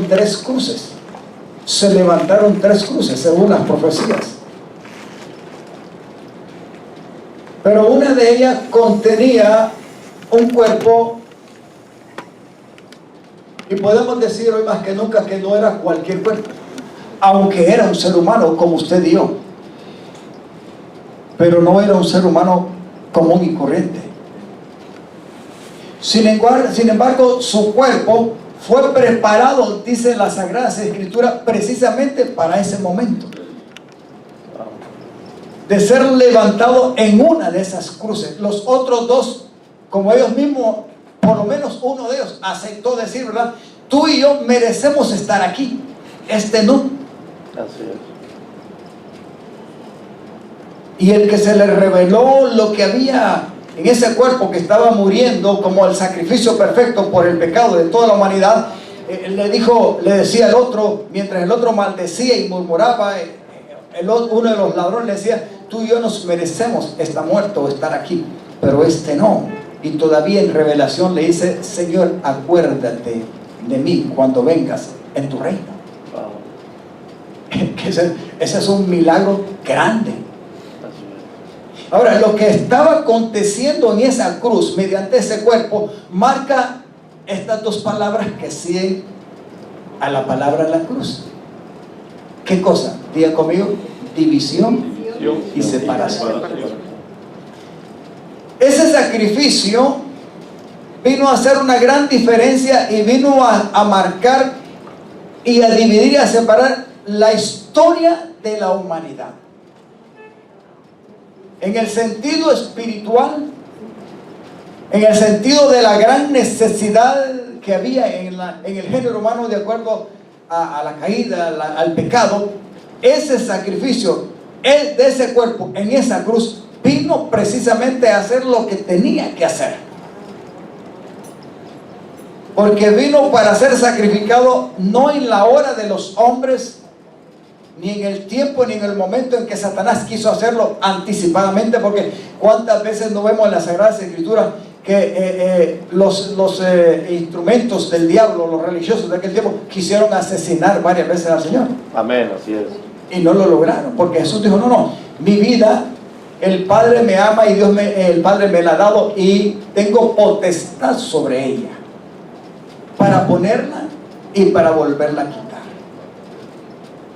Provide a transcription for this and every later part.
tres cruces. Se levantaron tres cruces según las profecías. Pero una de ellas contenía un cuerpo, y podemos decir hoy más que nunca que no era cualquier cuerpo, aunque era un ser humano como usted y yo, pero no era un ser humano común y corriente. Sin embargo, su cuerpo fue preparado, dice la Sagrada Escritura, precisamente para ese momento de ser levantado en una de esas cruces. Los otros dos, como ellos mismos, por lo menos uno de ellos aceptó decir, ¿verdad? Tú y yo merecemos estar aquí, este no. Así es. Y el que se le reveló lo que había en ese cuerpo que estaba muriendo como el sacrificio perfecto por el pecado de toda la humanidad, le decía al otro, mientras el otro maldecía y murmuraba, uno de los ladrones le decía, tú y yo nos merecemos estar muerto o estar aquí, pero este no. Y todavía en revelación le dice, Señor, acuérdate de mí cuando vengas en tu reino. Wow. Ese es un milagro grande. Ahora, lo que estaba aconteciendo en esa cruz, mediante ese cuerpo, marca estas dos palabras que siguen a la palabra en la cruz. ¿Qué cosa? Diga conmigo, división y separación. Ese sacrificio vino a hacer una gran diferencia y vino a marcar y a dividir y a separar la historia de la humanidad. En el sentido espiritual, en el sentido de la gran necesidad que había en el género humano de acuerdo a la caída, al pecado, ese sacrificio de ese cuerpo en esa cruz vino precisamente a hacer lo que tenía que hacer. Porque vino para ser sacrificado no en la hora de los hombres, ni en el tiempo ni en el momento en que Satanás quiso hacerlo anticipadamente, porque cuántas veces no vemos en las Sagradas Escrituras que los instrumentos del diablo, los religiosos de aquel tiempo, quisieron asesinar varias veces al Señor. Amén, así es. Y no lo lograron, porque Jesús dijo, no, mi vida, el Padre me ama y el Padre me la ha dado y tengo potestad sobre ella, para ponerla y para volverla a quitar.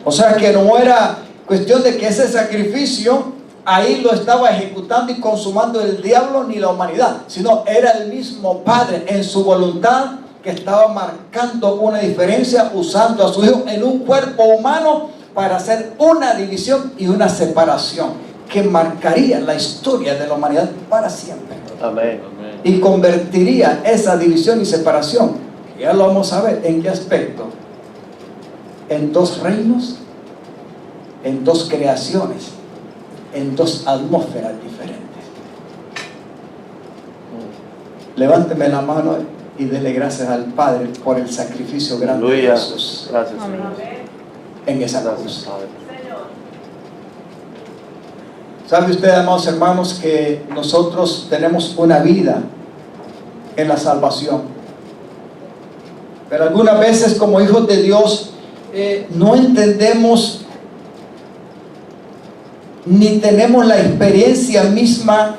O sea que no era cuestión de que ese sacrificio ahí lo estaba ejecutando y consumando el diablo ni la humanidad, sino era el mismo Padre en su voluntad que estaba marcando una diferencia, usando a su Hijo en un cuerpo humano para hacer una división y una separación que marcaría la historia de la humanidad para siempre. Amén. Y convertiría esa división y separación, que ya lo vamos a ver en qué aspecto, en dos reinos, en dos creaciones, en dos atmósferas diferentes. Levánteme la mano y dele gracias al Padre por el sacrificio grande de Jesús. Gracias, Amén. En esa cruz. Padre. ¿Sabe usted, amados hermanos, que nosotros tenemos una vida en la salvación? Pero algunas veces como hijos de Dios no entendemos ni tenemos la experiencia misma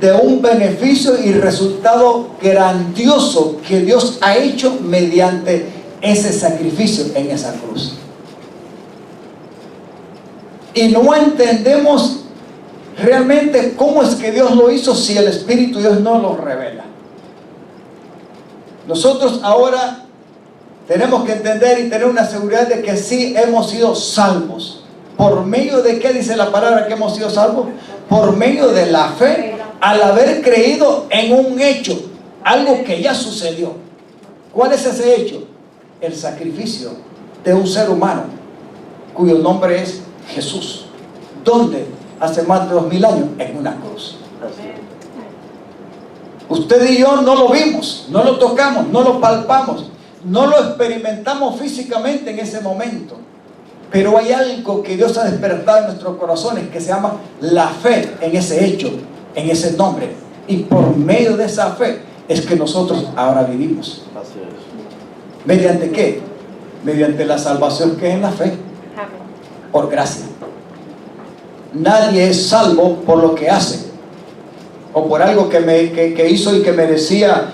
de un beneficio y resultado grandioso que Dios ha hecho mediante ese sacrificio en esa cruz. Y no entendemos realmente cómo es que Dios lo hizo si el Espíritu de Dios no lo revela. Nosotros ahora tenemos que entender y tener una seguridad de que sí hemos sido salvos. ¿Por medio de qué dice la palabra que hemos sido salvos? Por medio de la fe, al haber creído en un hecho, algo que ya sucedió. ¿Cuál es ese hecho? El sacrificio de un ser humano cuyo nombre es Jesús. ¿Dónde? Hace más de 2000 años, en una cruz. Usted y yo no lo vimos, no lo tocamos, no lo palpamos, no lo experimentamos físicamente en ese momento, pero hay algo que Dios ha despertado en nuestros corazones que se llama la fe en ese hecho, en ese nombre, y por medio de esa fe es que nosotros ahora vivimos. Así es. ¿Mediante qué? Mediante la salvación que es en la fe, por gracia. Nadie es salvo por lo que hace o por algo que hizo y que merecía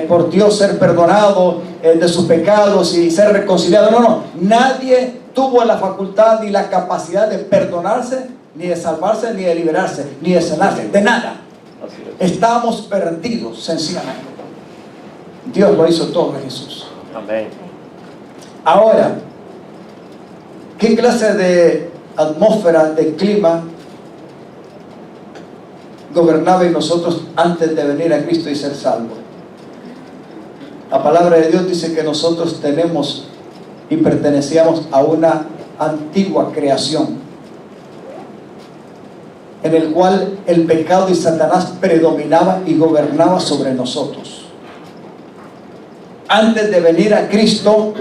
por Dios ser perdonado de sus pecados y ser reconciliado. No, nadie tuvo la facultad ni la capacidad de perdonarse, ni de salvarse, ni de liberarse, ni de sanarse, de nada. Estábamos perdidos sencillamente. Dios lo hizo todo en Jesús. Amén. Ahora, ¿qué clase de atmósfera, de clima gobernaba en nosotros antes de venir a Cristo y ser salvos? La palabra de Dios dice que nosotros tenemos y pertenecíamos a una antigua creación, en el cual el pecado y Satanás predominaba y gobernaba sobre nosotros. Antes de venir a Cristo,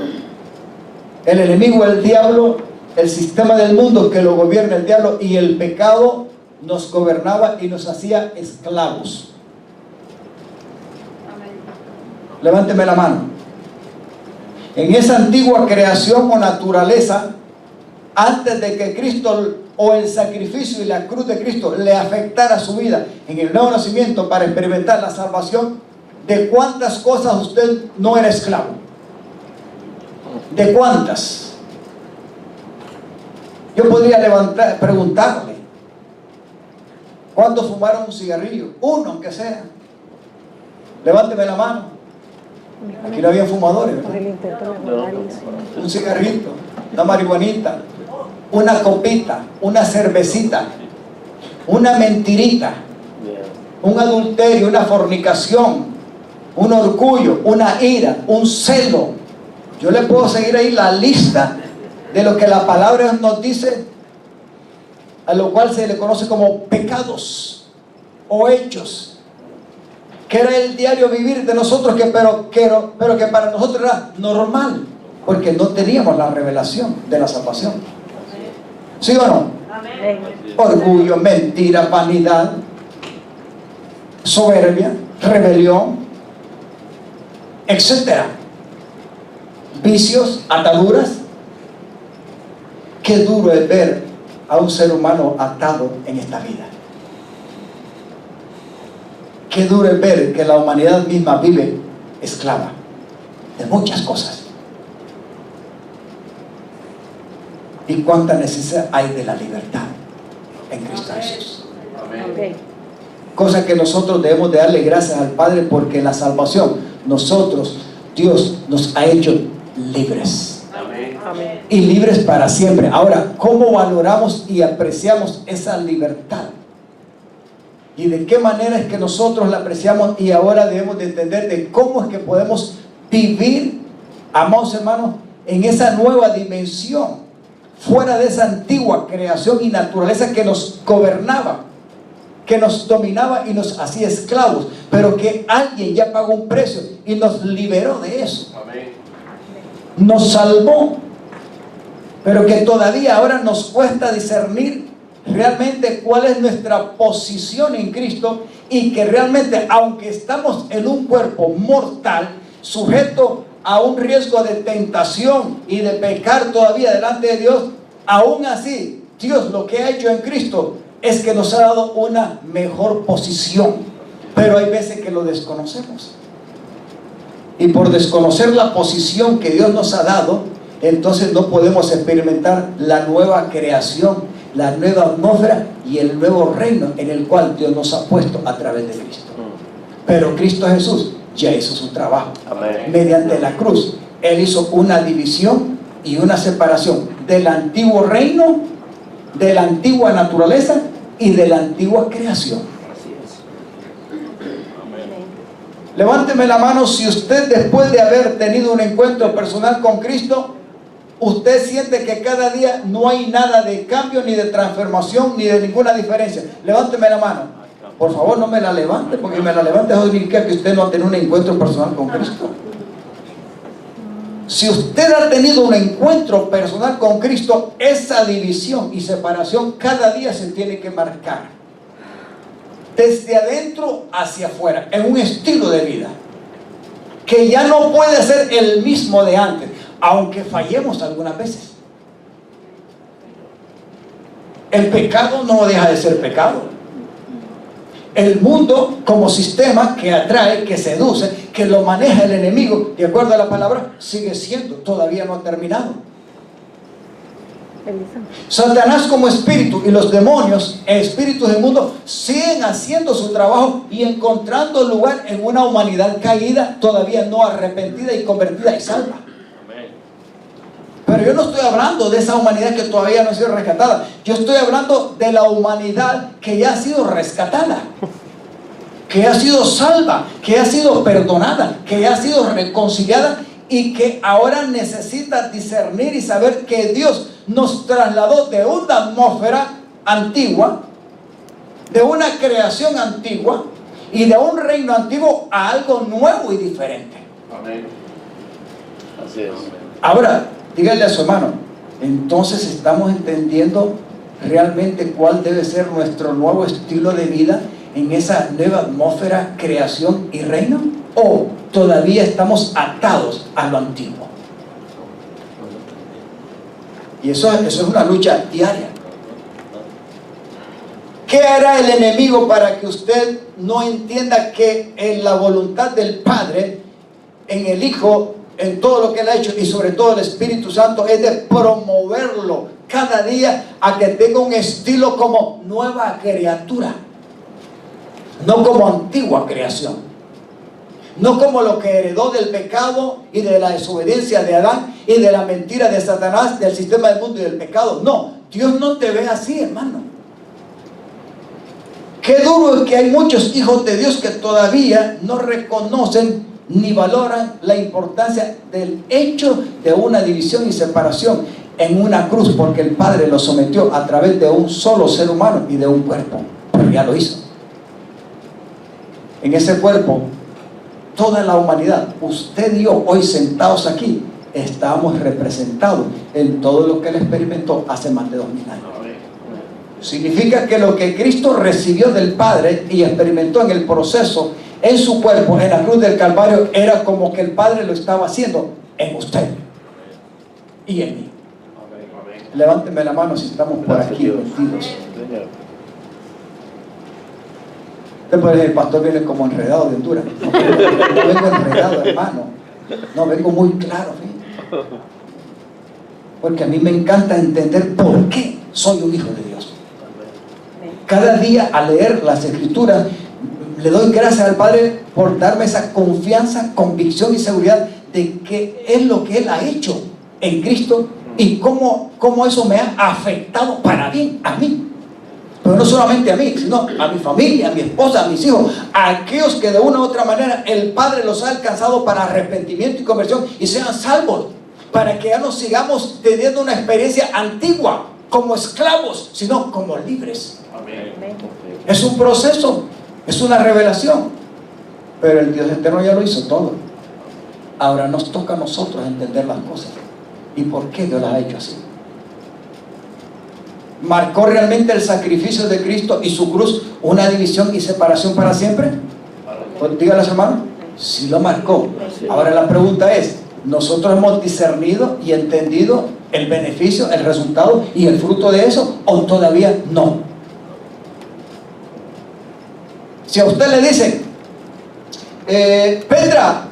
el enemigo, el diablo, el sistema del mundo que lo gobierna el diablo y el pecado nos gobernaba y nos hacía esclavos. Levánteme la mano. En esa antigua creación o naturaleza, antes de que Cristo o el sacrificio y la cruz de Cristo le afectara su vida en el nuevo nacimiento para experimentar la salvación, ¿de cuántas cosas usted no era esclavo? ¿De cuántas? Yo podría preguntarle, ¿cuántos fumaron un cigarrillo? Uno, aunque sea. Levánteme la mano. Aquí no había fumadores, ¿verdad? Un cigarrito, una marihuanita, una copita, una cervecita, una mentirita, un adulterio, una fornicación, un orgullo, una ira, un celo. Yo le puedo seguir ahí la lista de lo que la palabra nos dice, a lo cual se le conoce como pecados o hechos, que era el diario vivir de nosotros, pero que para nosotros era normal, porque no teníamos la revelación de la salvación. ¿Sí o no? Amén. Orgullo, mentira, vanidad, soberbia, rebelión, etcétera. Vicios, ataduras. Qué duro es ver a un ser humano atado en esta vida. Qué duro es ver que la humanidad misma vive esclava de muchas cosas. Y cuánta necesidad hay de la libertad en Cristo Jesús. Amén. Cosa que nosotros debemos de darle gracias al Padre, porque en la salvación Dios nos ha hecho libres. Amén. Y libres para siempre. Ahora, ¿cómo valoramos y apreciamos esa libertad? ¿Y de qué manera es que nosotros la apreciamos? Y ahora debemos de entender de cómo es que podemos vivir, amados hermanos, en esa nueva dimensión, fuera de esa antigua creación y naturaleza que nos gobernaba, que nos dominaba y nos hacía esclavos, pero que alguien ya pagó un precio y nos liberó de eso. Amén. Nos salvó, pero que todavía ahora nos cuesta discernir realmente cuál es nuestra posición en Cristo, y que realmente, aunque estamos en un cuerpo mortal, sujeto a un riesgo de tentación y de pecar todavía delante de Dios, aún así Dios lo que ha hecho en Cristo es que nos ha dado una mejor posición. Pero hay veces que lo desconocemos, y por desconocer la posición que Dios nos ha dado, entonces no podemos experimentar la nueva creación, la nueva atmósfera y el nuevo reino en el cual Dios nos ha puesto a través de Cristo. Pero Cristo Jesús ya hizo su trabajo. Amén. Mediante la cruz Él hizo una división y una separación del antiguo reino, de la antigua naturaleza y de la antigua creación. Así es. Levánteme la mano si usted, después de haber tenido un encuentro personal con Cristo, usted siente que cada día no hay nada de cambio, ni de transformación, ni de ninguna diferencia. Levánteme la mano. Por favor, no me la levante, porque me la levante eso significa que usted no ha tenido un encuentro personal con Cristo. Si usted ha tenido un encuentro personal con Cristo, esa división y separación cada día se tiene que marcar, desde adentro hacia afuera, en un estilo de vida que ya no puede ser el mismo de antes, aunque fallemos algunas veces. El pecado no deja de ser pecado. El mundo como sistema que atrae, que seduce, que lo maneja el enemigo, de acuerdo a la palabra, sigue siendo, todavía no ha terminado. Satanás como espíritu y los demonios, espíritus del mundo, siguen haciendo su trabajo y encontrando lugar en una humanidad caída, todavía no arrepentida y convertida y salva. Pero yo no estoy hablando de esa humanidad que todavía no ha sido rescatada. Yo estoy hablando de la humanidad que ya ha sido rescatada, que ha sido salva, que ha sido perdonada, que ha sido reconciliada y que ahora necesita discernir y saber que Dios nos trasladó de una atmósfera antigua, de una creación antigua y de un reino antiguo a algo nuevo y diferente. Amén. Así es. Ahora, dígale a su hermano, entonces estamos entendiendo realmente cuál debe ser nuestro nuevo estilo de vida en esa nueva atmósfera, creación y reino, o todavía estamos atados a lo antiguo. Y eso es una lucha diaria. ¿Qué hará el enemigo para que usted no entienda que en la voluntad del Padre, en el Hijo, en todo lo que Él ha hecho y sobre todo el Espíritu Santo, es de promoverlo cada día a que tenga un estilo como nueva criatura, no como antigua creación, no como lo que heredó del pecado y de la desobediencia de Adán y de la mentira de Satanás, del sistema del mundo y del pecado? No, Dios no te ve así, hermano. Qué duro es que hay muchos hijos de Dios que todavía no reconocen ni valoran la importancia del hecho de una división y separación en una cruz, porque el Padre lo sometió a través de un solo ser humano y de un cuerpo, pero ya lo hizo. En ese cuerpo, toda la humanidad, usted y yo hoy sentados aquí, estamos representados en todo lo que Él experimentó hace más de 2000 años. Significa que lo que Cristo recibió del Padre y experimentó en el proceso, en su cuerpo, en la cruz del Calvario, era como que el Padre lo estaba haciendo en usted y en mí. Levánteme la mano si estamos por aquí metidos. Después el pastor viene como enredado de Honduras. No vengo enredado, hermano. No, vengo muy claro. ¿sí? Porque a mí me encanta entender por qué soy un hijo de Dios. Cada día al leer las Escrituras le doy gracias al Padre por darme esa confianza, convicción y seguridad de que es lo que Él ha hecho en Cristo y cómo eso me ha afectado para bien a mí. Pero no solamente a mí, sino a mi familia, a mi esposa, a mis hijos, a aquellos que de una u otra manera el Padre los ha alcanzado para arrepentimiento y conversión y sean salvos, para que ya no sigamos teniendo una experiencia antigua como esclavos, sino como libres. Amén. Es un proceso, es una revelación, pero el Dios eterno ya lo hizo todo. Ahora nos toca a nosotros entender las cosas y por qué Dios las ha hecho así. ¿Marcó realmente el sacrificio de Cristo y su cruz una división y separación para siempre? Pues dígale, hermano, sí lo marcó. Ahora la pregunta es, ¿nosotros hemos discernido y entendido el beneficio, el resultado y el fruto de eso, o todavía no? Si a usted le dicen, Petra,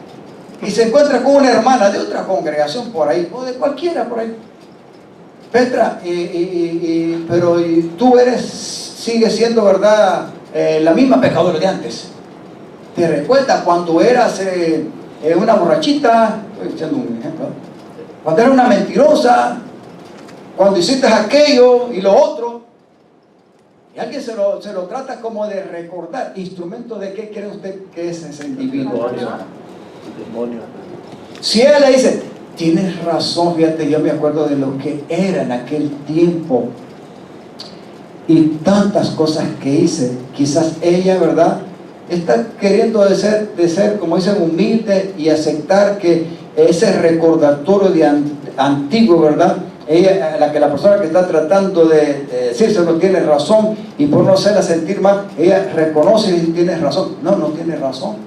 y se encuentra con una hermana de otra congregación por ahí, o de cualquiera por ahí, Petra, pero tú sigues siendo, ¿verdad?, la misma pecadora de antes. ¿Te recuerdas cuando eras una borrachita? Estoy echando un ejemplo. Cuando eras una mentirosa, cuando hiciste aquello y lo otro. Y alguien se lo trata como de recordar. ¿Instrumento de qué cree usted que es ese individuo? Demonio. Si ella le dice, tienes razón, fíjate, yo me acuerdo de lo que era en aquel tiempo y tantas cosas que hice, quizás ella, ¿verdad?, está queriendo de ser, como dicen, humilde y aceptar que ese recordatorio de antiguo, ¿verdad?, ella, la persona que está tratando de decirse no tiene razón, y por no hacerla sentir mal, ella reconoce y tiene razón. No tiene razón.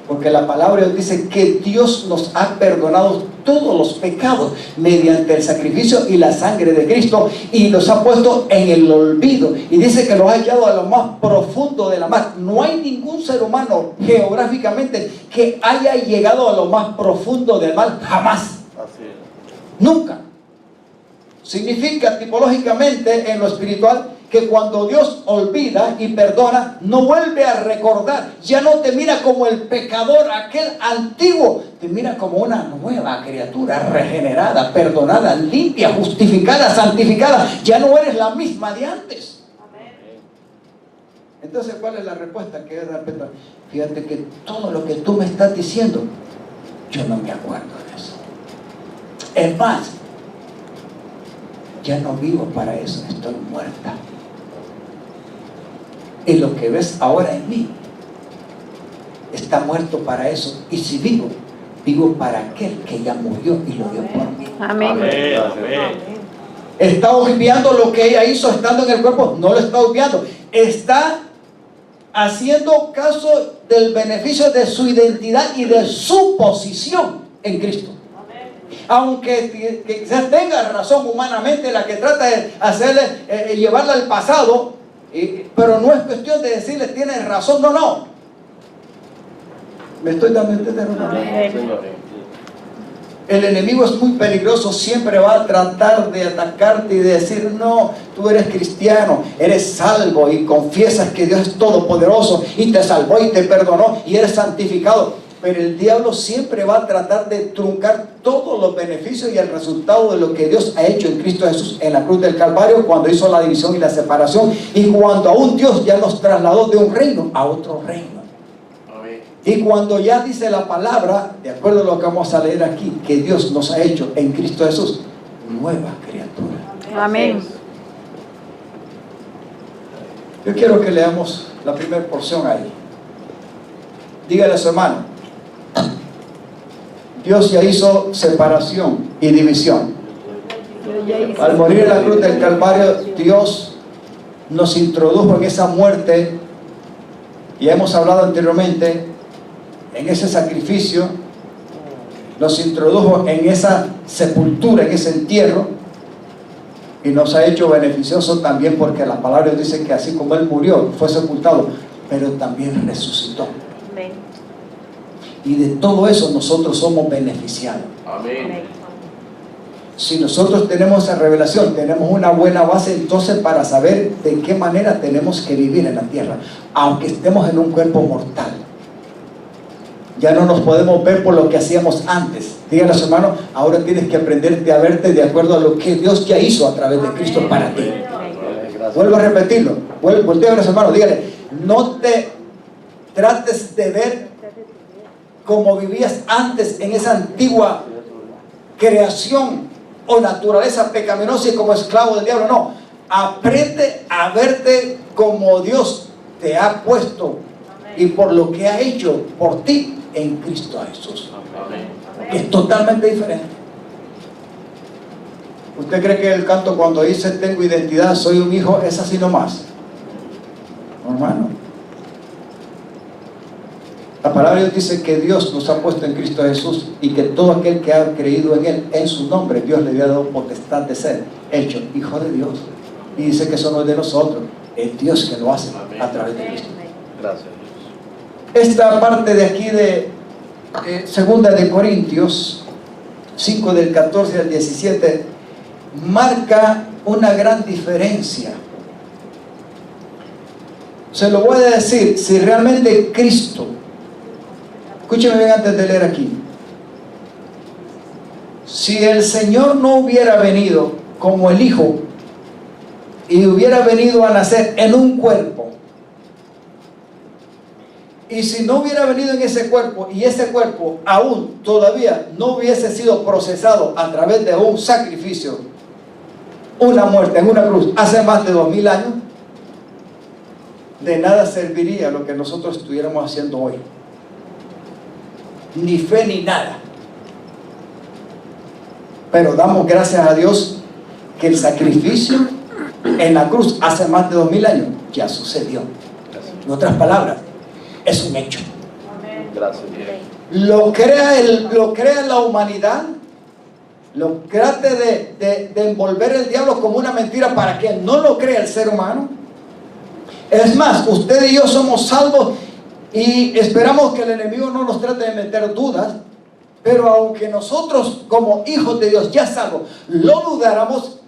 Porque la palabra de Dios dice que Dios nos ha perdonado todos los pecados mediante el sacrificio y la sangre de Cristo, y los ha puesto en el olvido. Y dice que los ha echado a lo más profundo de la mar. No hay ningún ser humano geográficamente que haya llegado a lo más profundo del mar, jamás. Así es. Nunca. Significa tipológicamente en lo espiritual que cuando Dios olvida y perdona, no vuelve a recordar. Ya no te mira como el pecador, aquel antiguo. Te mira como una nueva criatura, regenerada, perdonada, limpia, justificada, santificada. Ya no eres la misma de antes. Entonces, ¿cuál es la respuesta que es dar perdón? Fíjate que todo lo que tú me estás diciendo, yo no me acuerdo de eso. Es más, ya no vivo para eso, estoy muerta. Y lo que ves ahora en mí está muerto para eso. Y si vivo, vivo para aquel que ya murió y lo dio por mí. Amén. Amén. Amén. ¿Está obviando lo que ella hizo estando en el cuerpo? No lo está obviando. Está haciendo caso del beneficio de su identidad y de su posición en Cristo. Aunque quizás tenga razón humanamente la que trata de hacerle, llevarla al pasado, pero no es cuestión de decirle tienes razón, no. ¿Me estoy dando a entender? Señor. El enemigo es muy peligroso, siempre va a tratar de atacarte y de decir, no, tú eres cristiano, eres salvo y confiesas que Dios es todopoderoso y te salvó y te perdonó y eres santificado. Pero el diablo siempre va a tratar de truncar todos los beneficios y el resultado de lo que Dios ha hecho en Cristo Jesús en la cruz del Calvario, cuando hizo la división y la separación, y cuando aún Dios ya nos trasladó de un reino a otro reino. Amén. Y cuando ya dice la palabra, de acuerdo a lo que vamos a leer aquí, que Dios nos ha hecho en Cristo Jesús nueva criatura. Amén. Yo quiero que leamos la primera porción ahí. Dígale a su hermano: Dios ya hizo separación y división. Al morir en la cruz del Calvario, Dios nos introdujo en esa muerte, y hemos hablado anteriormente, en ese sacrificio, nos introdujo en esa sepultura, en ese entierro, y nos ha hecho beneficioso también, porque la palabra dice que así como Él murió, fue sepultado, pero también resucitó. Y de todo eso nosotros somos beneficiados. Amén. Si nosotros tenemos esa revelación, tenemos una buena base entonces para saber de qué manera tenemos que vivir en la tierra, aunque estemos en un cuerpo mortal. Ya no nos podemos ver por lo que hacíamos antes. Díganle a su hermano: ahora tienes que aprenderte a verte de acuerdo a lo que Dios ya hizo a través de Cristo para ti. Vuelvo a repetirlo. Voltea a ver a su hermano, dígale: no te trates de ver como vivías antes en esa antigua creación o naturaleza pecaminosa y como esclavo del diablo. No, aprende a verte como Dios te ha puesto y por lo que ha hecho por ti en Cristo Jesús. Amén. Que es totalmente diferente. ¿Usted cree que el canto cuando dice tengo identidad, soy un hijo, es así nomás? No, hermano. La palabra de Dios dice que Dios nos ha puesto en Cristo Jesús y que todo aquel que ha creído en Él, en su nombre, Dios le había dado potestad de ser hecho hijo de Dios. Y dice que eso no es de nosotros, es Dios que lo hace a través de Cristo. Gracias, Dios. Esta parte de aquí de segunda de Corintios 5 del 14 al 17 marca una gran diferencia. Se lo voy a decir: si realmente Cristo, escúcheme bien antes de leer aquí, si el Señor no hubiera venido como el Hijo y hubiera venido a nacer en un cuerpo, y si no hubiera venido en ese cuerpo y ese cuerpo aún todavía no hubiese sido procesado a través de un sacrificio, una muerte en una cruz hace más de 2000 años, de nada serviría lo que nosotros estuviéramos haciendo hoy. Ni fe ni nada. Pero damos gracias a Dios que el sacrificio en la cruz hace más de 2000 años ya sucedió. En otras palabras, es un hecho. Gracias. Lo crea la humanidad, lo trate de envolver el diablo como una mentira para que no lo crea el ser humano. Es más, usted y yo somos salvos y esperamos que el enemigo no nos trate de meter dudas, pero aunque nosotros como hijos de Dios ya salvos lo dudáramos,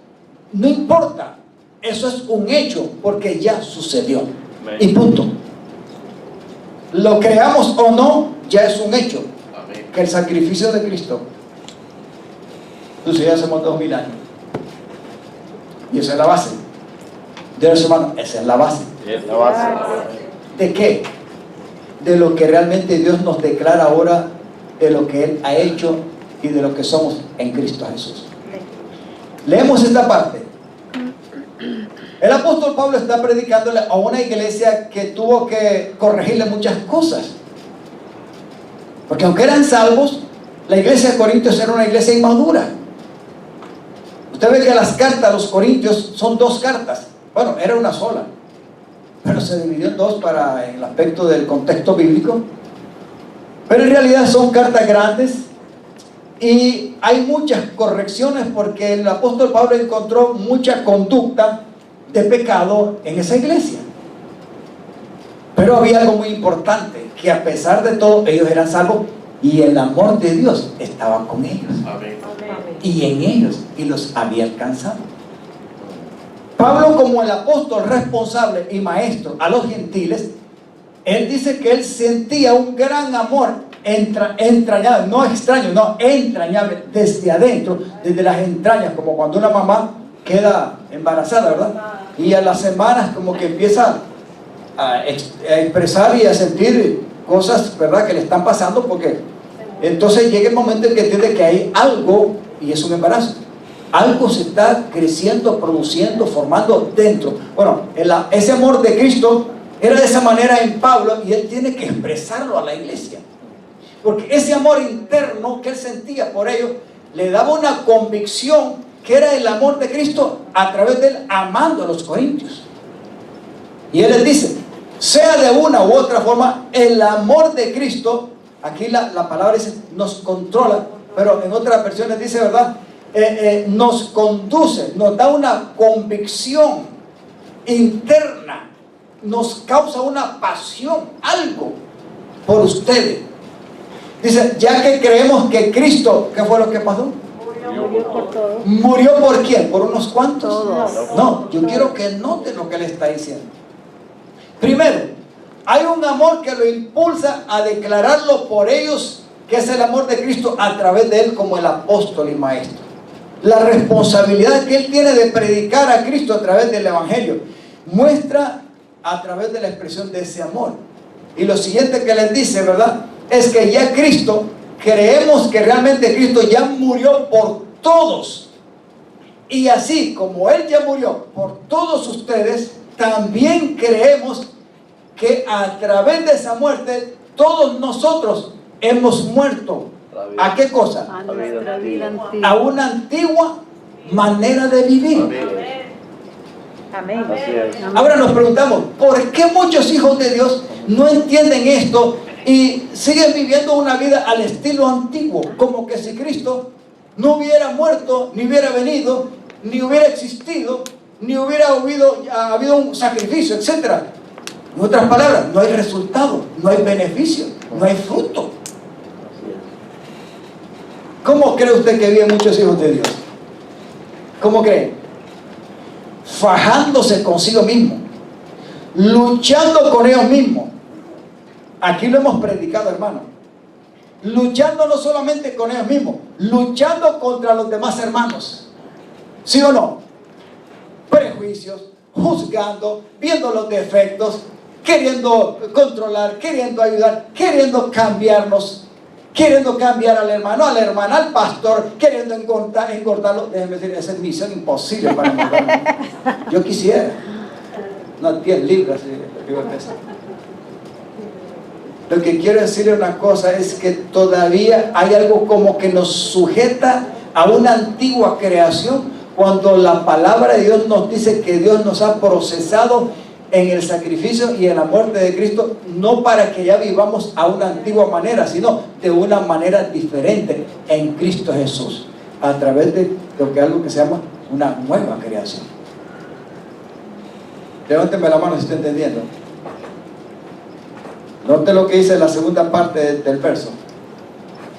no importa, eso es un hecho porque ya sucedió y punto. Lo creamos o no, ya es un hecho. Amén. Que el sacrificio de Cristo sucedió hace más de 2000 años. Y esa es la base. Dios, hermano, esa es la base. Es la base. ¿De qué? De lo que realmente Dios nos declara ahora, de lo que Él ha hecho y de lo que somos en Cristo Jesús. Leemos esta parte. El apóstol Pablo está predicándole a una iglesia que tuvo que corregirle muchas cosas. Porque aunque eran salvos, la iglesia de Corintios era una iglesia inmadura. Usted ve que las cartas a los Corintios son 2 cartas. Bueno, era una sola, pero se dividió en 2 para el aspecto del contexto bíblico. Pero en realidad son cartas grandes y hay muchas correcciones porque el apóstol Pablo encontró mucha conducta de pecado en esa iglesia. Pero había algo muy importante, que a pesar de todo ellos eran salvos y el amor de Dios estaba con ellos. Amén. Y en ellos, y los había alcanzado. Pablo, como el apóstol responsable y maestro a los gentiles, él dice que él sentía un gran amor entrañable, no extraño, no entrañable, desde adentro, desde las entrañas, como cuando una mamá queda embarazada, ¿verdad? Y a las semanas como que empieza a expresar y a sentir cosas, ¿verdad?, que le están pasando, porque entonces llega el momento en que entiende que hay algo, y es un embarazo. Algo se está creciendo, produciendo, formando dentro. Bueno, ese amor de Cristo era de esa manera en Pablo y él tiene que expresarlo a la iglesia. Porque ese amor interno que él sentía por ellos le daba una convicción que era el amor de Cristo a través de él amando a los corintios. Y él les dice, sea de una u otra forma, el amor de Cristo, aquí la palabra dice, nos controla, pero en otras versiones dice, ¿verdad?, nos conduce, nos da una convicción interna, nos causa una pasión, algo por ustedes. Dice, ya que creemos que Cristo, ¿qué fue lo que pasó? Murió por todos. ¿Murió por quién? ¿Por unos cuantos? Todos. No, yo quiero que noten lo que él está diciendo. Primero, hay un amor que lo impulsa a declararlo por ellos, que es el amor de Cristo a través de él como el apóstol y maestro. La responsabilidad que él tiene de predicar a Cristo a través del evangelio muestra a través de la expresión de ese amor. Y lo siguiente que les dice, ¿verdad?, es que ya Cristo, creemos que realmente Cristo ya murió por todos. Y así como él ya murió por todos ustedes, también creemos que a través de esa muerte todos nosotros hemos muerto. ¿A qué cosa? A nuestra vida antigua. A una antigua manera de vivir. Amén. Amén. Así es. Ahora nos preguntamos, ¿por qué muchos hijos de Dios no entienden esto y siguen viviendo una vida al estilo antiguo? Como que si Cristo no hubiera muerto, ni hubiera venido, ni hubiera existido, ni hubiera habido un sacrificio, etc. En otras palabras, no hay resultado, no hay beneficio, no hay fruto. ¿Cómo cree usted que viven muchos hijos de Dios? ¿Cómo creen? Fajándose consigo mismo, luchando con ellos mismos. Aquí lo hemos predicado, hermano. Luchando no solamente con ellos mismos, luchando contra los demás hermanos. ¿Sí o no? Prejuicios, juzgando, viendo los defectos, queriendo controlar, queriendo ayudar, queriendo cambiarnos, queriendo cambiar al hermano, a la hermana, al pastor, queriendo engordarlo. Déjenme decir, esa es misión imposible para engordarme. Yo quisiera, no 10 libras, Lo que quiero decirle una cosa es que todavía hay algo como que nos sujeta a una antigua creación, cuando la palabra de Dios nos dice que Dios nos ha procesado en el sacrificio y en la muerte de Cristo, no para que ya vivamos a una antigua manera, sino de una manera diferente en Cristo Jesús, a través de lo que algo que se llama una nueva creación. Levánteme la mano si está entendiendo. Note lo que dice la segunda parte del verso.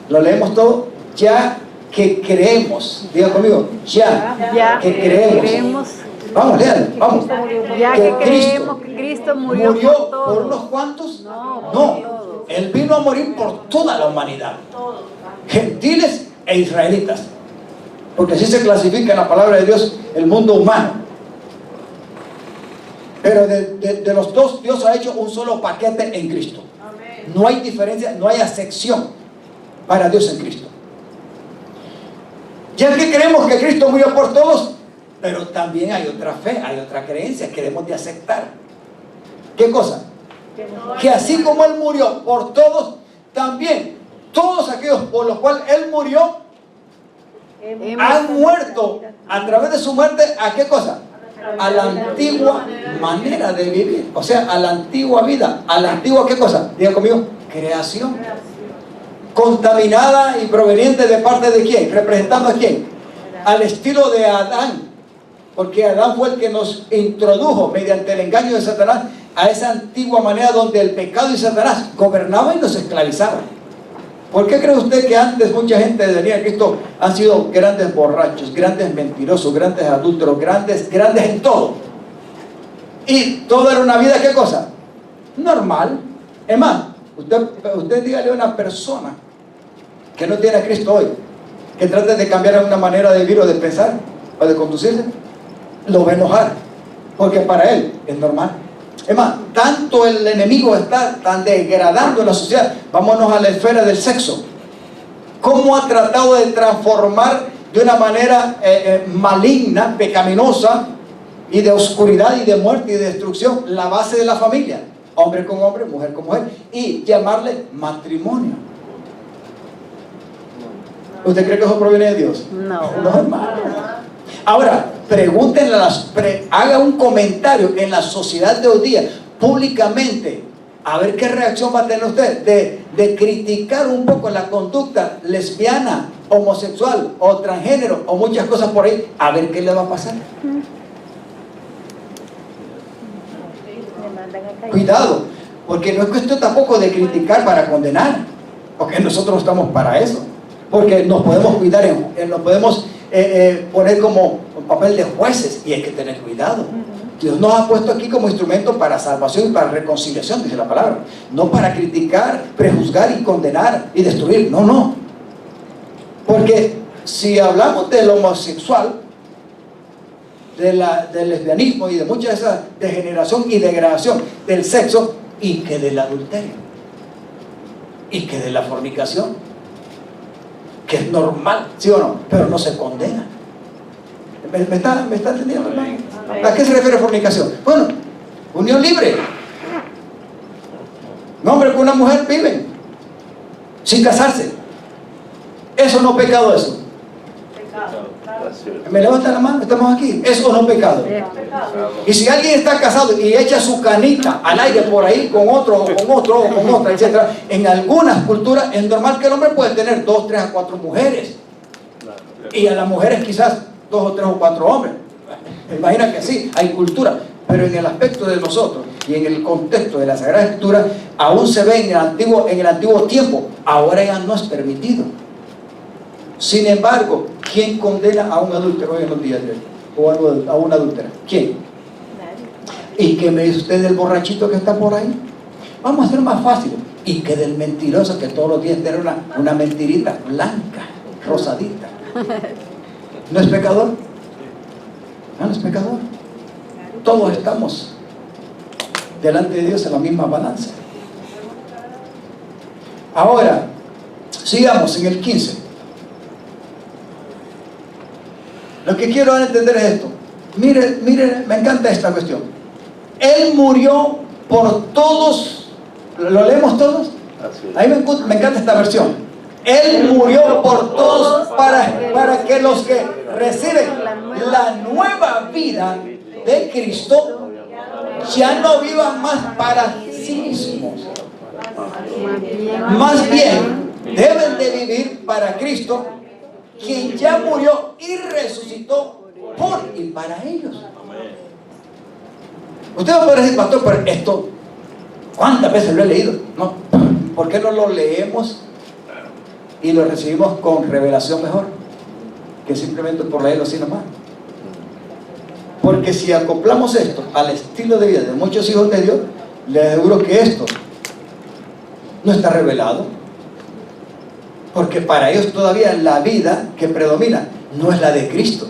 Lo leemos todo. Ya que creemos, diga conmigo, ya que creemos. Vamos, lean, vamos. Ya Que que creemos Cristo que Cristo murió, murió por todos. por unos cuantos. No, por No, todos. Él vino a morir por toda la humanidad, gentiles e israelitas, porque así se clasifica en la palabra de Dios el mundo humano. Pero de los dos, Dios ha hecho un solo paquete en Cristo. No hay diferencia, no hay acepción para Dios en Cristo. Ya que creemos que Cristo murió por todos, pero también hay otra fe, hay otra creencia que debemos de aceptar. ¿Qué cosa? Que así como Él murió por todos, también todos aquellos por los cuales Él murió han muerto a través de su muerte. ¿A qué cosa? A la antigua manera de vivir, o sea, a la antigua vida, a la antigua, ¿qué cosa? Diga conmigo, creación, contaminada y proveniente de parte de quién, representando a quién, al estilo de Adán, porque Adán fue el que nos introdujo mediante el engaño de Satanás a esa antigua manera donde el pecado y Satanás gobernaban y nos esclavizaban. ¿Por qué cree usted que antes mucha gente de venir a Cristo han sido grandes borrachos, grandes mentirosos, grandes adúlteros, grandes en todo? Y todo era una vida, ¿qué cosa? Normal. Es más, usted dígale a una persona que no tiene a Cristo hoy, que trate de cambiar una manera de vivir o de pensar o de conducirse, lo va a enojar, porque para él es normal. Es más, tanto el enemigo está tan degradando la sociedad. Vámonos a la esfera del sexo. ¿Cómo ha tratado de transformar de una manera maligna, pecaminosa y de oscuridad y de muerte y de destrucción la base de la familia? Hombre con hombre, mujer con mujer, y llamarle matrimonio. ¿Usted cree que eso proviene de Dios? No. No, hermano. Ahora, pregúntenle, haga un comentario en la sociedad de hoy día, públicamente, a ver qué reacción va a tener usted de criticar un poco la conducta lesbiana, homosexual o transgénero o muchas cosas por ahí, a ver qué le va a pasar. Cuidado, porque no es cuestión tampoco de criticar para condenar, porque nosotros no estamos para eso, porque nos podemos cuidar, nos podemos poner como un papel de jueces, y hay que tener cuidado. Dios nos ha puesto aquí como instrumento para salvación y para reconciliación, dice la palabra, no para criticar, prejuzgar y condenar y destruir. No, porque si hablamos del homosexual, del lesbianismo y de mucha de esa degeneración y degradación del sexo, y que del adulterio y que de la fornicación, que es normal, ¿sí o no? Pero no se condena. ¿Me está entendiendo, hermano? ¿A qué se refiere fornicación? Bueno, unión libre. Un hombre con una mujer viven sin casarse. Eso no es pecado, eso. Me levanta la mano, estamos aquí. Eso no es pecado. Y si alguien está casado y echa su canita al aire por ahí con otro, o con otra, etc., en algunas culturas es normal que el hombre puede tener 2, 3 a 4 mujeres. Y a las mujeres quizás 2 o 3 o 4 hombres. Imagina que sí, hay cultura. Pero en el aspecto de nosotros y en el contexto de la Sagrada Escritura, aún se ve en el antiguo tiempo. Ahora ya no es permitido. Sin embargo, ¿quién condena a un adúltero hoy en los días de hoy? O a una adúltera. ¿Quién? ¿Y qué me dice usted del borrachito que está por ahí? Vamos a hacer más fácil. ¿Y que del mentiroso que todos los días tiene una mentirita blanca, rosadita? ¿No es pecador? No es pecador. Todos estamos delante de Dios en la misma balanza. Ahora, sigamos en el 15. Lo que quiero dar a entender es esto. Mire, me encanta esta cuestión. Él murió por todos. ¿Lo leemos todos? A mí me encanta esta versión. Él murió por todos para que los que reciben la nueva vida de Cristo ya no vivan más para sí mismos. Más bien, deben de vivir para Cristo, quien ya murió y resucitó por y para ellos. Usted va a poder decir, pastor, pero esto, ¿cuántas veces lo he leído? No, ¿por qué no lo leemos y lo recibimos con revelación mejor que simplemente por leerlo así nomás? Porque si acoplamos esto al estilo de vida de muchos hijos de Dios, les aseguro que esto no está revelado, porque para ellos todavía la vida que predomina no es la de Cristo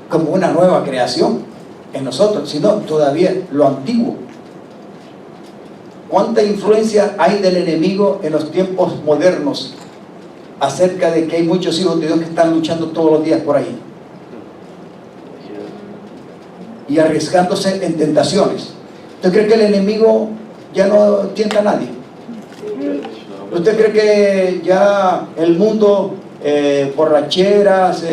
como una nueva creación en nosotros, sino todavía lo antiguo. ¿Cuánta influencia hay del enemigo en los tiempos modernos acerca de que hay muchos hijos de Dios que están luchando todos los días por ahí y arriesgándose en tentaciones? ¿Usted cree que el enemigo ya no tienta a nadie? ¿Usted cree que ya el mundo, borracheras,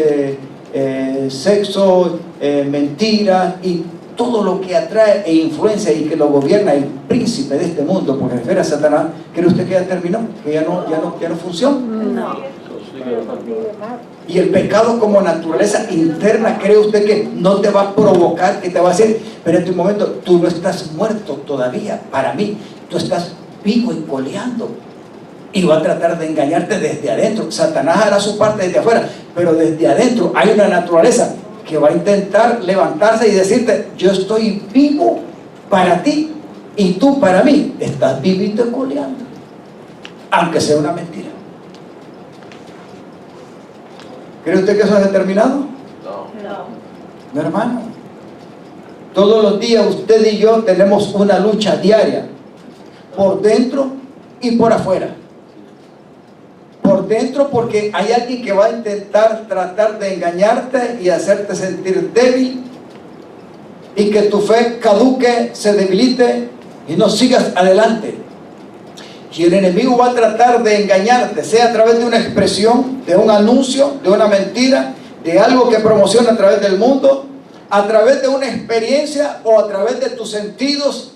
sexo, mentiras y todo lo que atrae e influencia y que lo gobierna el príncipe de este mundo, por refiere a Satanás, cree usted que ya terminó, que ya no funciona? No. Y el pecado como naturaleza interna, ¿cree usted que no te va a provocar, que te va a decir, pero en tu momento tú no estás muerto todavía? Para mí, tú estás vivo y coleando. Y va a tratar de engañarte desde adentro. Satanás hará su parte desde afuera, pero desde adentro hay una naturaleza que va a intentar levantarse y decirte, yo estoy vivo para ti y tú para mí. Estás vivito y coleando, aunque sea una mentira. ¿Cree usted que eso es determinado? No, hermano. Todos los días usted y yo tenemos una lucha diaria, por dentro y por afuera. Por dentro, porque hay alguien que va a intentar tratar de engañarte y hacerte sentir débil, y que tu fe caduque, se debilite y no sigas adelante. Y el enemigo va a tratar de engañarte, sea a través de una expresión, de un anuncio, de una mentira, de algo que promociona a través del mundo, a través de una experiencia o a través de tus sentidos,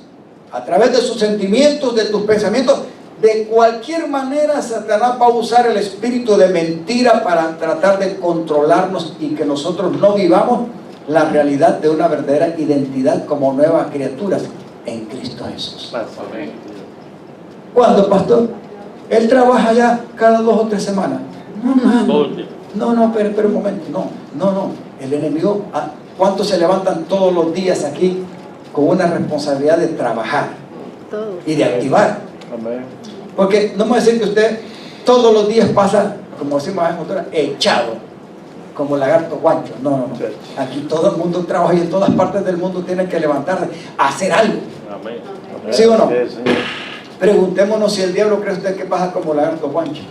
a través de sus sentimientos, de tus pensamientos. De cualquier manera, Satanás va a usar el espíritu de mentira para tratar de controlarnos y que nosotros no vivamos la realidad de una verdadera identidad como nuevas criaturas en Cristo Jesús. ¿Cuándo, pastor? Él trabaja ya cada 2 o 3 semanas. No, pero un momento. No. El enemigo, ¿cuántos se levantan todos los días aquí con una responsabilidad de trabajar y de activar? Porque no me voy a decir que usted todos los días pasa, como decimos en cultura, echado, como lagarto guancho. No. Aquí todo el mundo trabaja y en todas partes del mundo tiene que levantarse a hacer algo. ¿Sí o no? Preguntémonos si el diablo cree usted que pasa como lagarto guancho.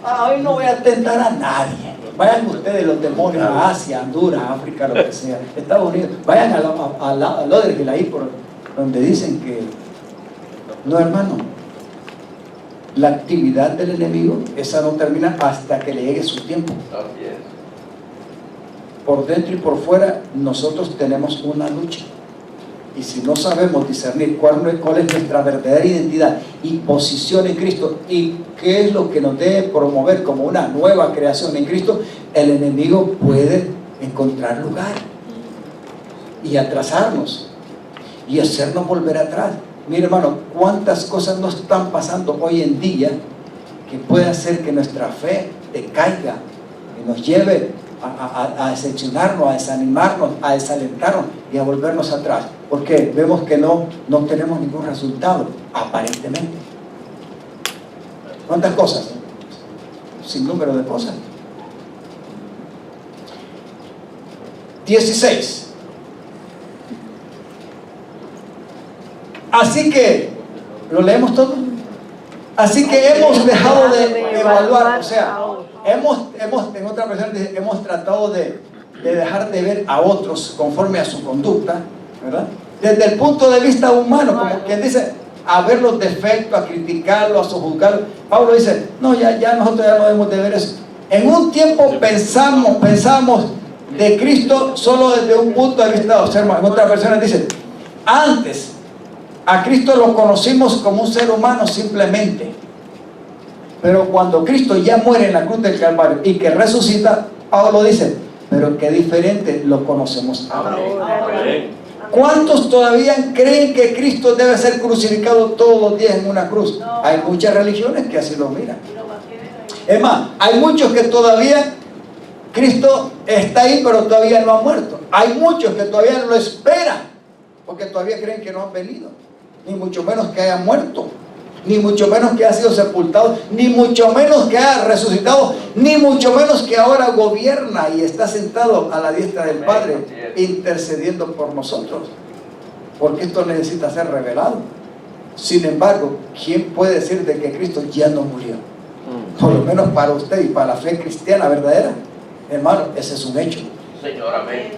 Hoy no voy a tentar a nadie. Vayan ustedes, los demonios, a Asia, Honduras, África, lo que sea, Estados Unidos. Vayan a Lauderdale, ahí por donde dicen que no, hermano. La actividad del enemigo, esa no termina hasta que le llegue su tiempo. Por dentro y por fuera, nosotros tenemos una lucha. Y si no sabemos discernir cuál es nuestra verdadera identidad y posición en Cristo y qué es lo que nos debe promover como una nueva creación en Cristo, el enemigo puede encontrar lugar y atrasarnos y hacernos volver atrás. Mire, hermano, cuántas cosas nos están pasando hoy en día que puede hacer que nuestra fe decaiga y nos lleve a decepcionarnos, a desanimarnos, a desalentarnos y a volvernos atrás, porque vemos que no tenemos ningún resultado, aparentemente. ¿Cuántas cosas? Sin número de cosas. 16. Así que, ¿lo leemos todo? Así que hemos dejado de evaluar, o sea, en otra versión dice, hemos tratado de dejar de ver a otros conforme a su conducta, ¿verdad? Desde el punto de vista humano, como quien dice, a ver los defectos, a criticarlos, a sojuzgarlos. Pablo dice, no, ya nosotros ya no debemos de ver eso. En un tiempo pensamos de Cristo solo desde un punto de vista. Observa, en otras versiones dice, antes a Cristo lo conocimos como un ser humano simplemente, pero cuando Cristo ya muere en la cruz del Calvario y que resucita, Pablo dice, pero qué diferente lo conocemos ahora. Amén. ¿Cuántos todavía creen que Cristo debe ser crucificado todos los días en una cruz? Hay muchas religiones que así lo miran. Es más, hay muchos que todavía Cristo está ahí, pero todavía no ha muerto. Hay muchos que todavía lo esperan, porque todavía creen que no ha venido, ni mucho menos que haya muerto, ni mucho menos que haya sido sepultado, ni mucho menos que haya resucitado, ni mucho menos que ahora gobierna y está sentado a la diestra del Padre, intercediendo por nosotros, porque esto necesita ser revelado. Sin embargo, ¿quién puede decir de que Cristo ya no murió? Por lo menos para usted y para la fe cristiana verdadera, hermano, ese es un hecho. Señor, amén.